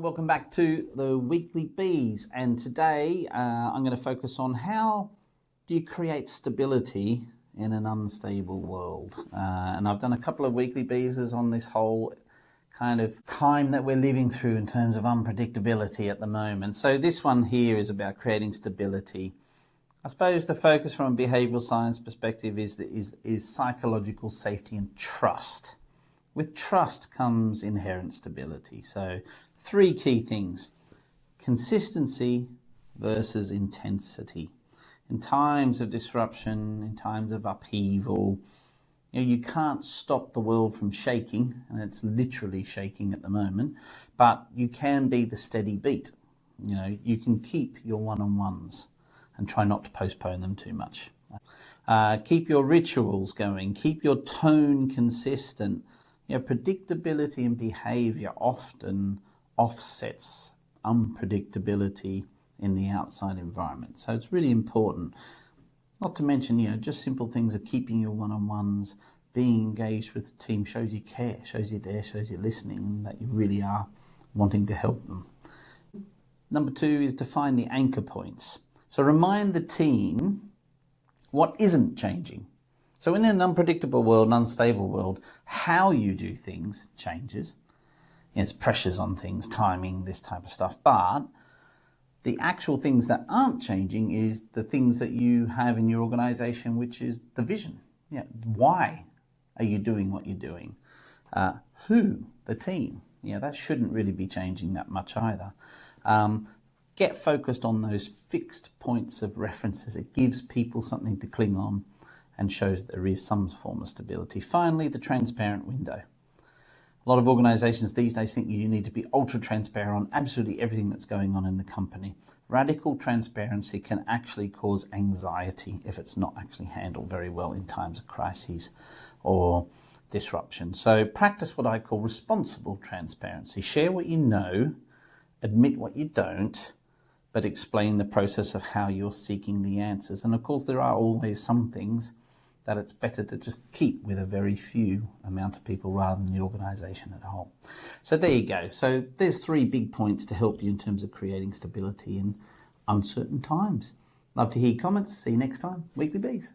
welcome back to the Weekly Bees, and today I'm going to focus on how do you create stability in an unstable world. And I've done a couple of Weekly Bees on this whole kind of time that we're living through in terms of unpredictability at the moment. So this one here is about creating stability. I suppose the focus from a behavioural science perspective is psychological safety and trust. With trust comes inherent stability. So 3 key things: consistency versus intensity. In times of disruption, in times of upheaval, you can't stop the world from shaking, and it's literally shaking at the moment, but you can be the steady beat. You can keep your one-on-ones and try not to postpone them too much. Keep your rituals going, keep your tone consistent. Predictability in behaviour often offsets unpredictability in the outside environment. So it's really important. Not to mention, just simple things of keeping your one-on-ones, being engaged with the team shows you care, shows you there, shows you listening, and that you really are wanting to help them. Number 2 is define the anchor points. So remind the team what isn't changing. So in an unpredictable world, an unstable world, how you do things changes. It's pressures on things, timing, this type of stuff. But the actual things that aren't changing is the things that you have in your organization, which is the vision. Why are you doing what you're doing? Who? The team. That shouldn't really be changing that much either. Get focused on those fixed points of references. It gives people something to cling on and shows that there is some form of stability. Finally, the transparent window. A lot of organizations these days think you need to be ultra transparent on absolutely everything that's going on in the company. Radical transparency can actually cause anxiety if it's not actually handled very well in times of crises or disruption. So practice what I call responsible transparency. Share what you know, admit what you don't, but explain the process of how you're seeking the answers. And of course, there are always some things that it's better to just keep with a very few amount of people rather than the organisation as a whole. So there you go. So there's 3 big points to help you in terms of creating stability in uncertain times. Love to hear your comments. See you next time. Weekly Bees.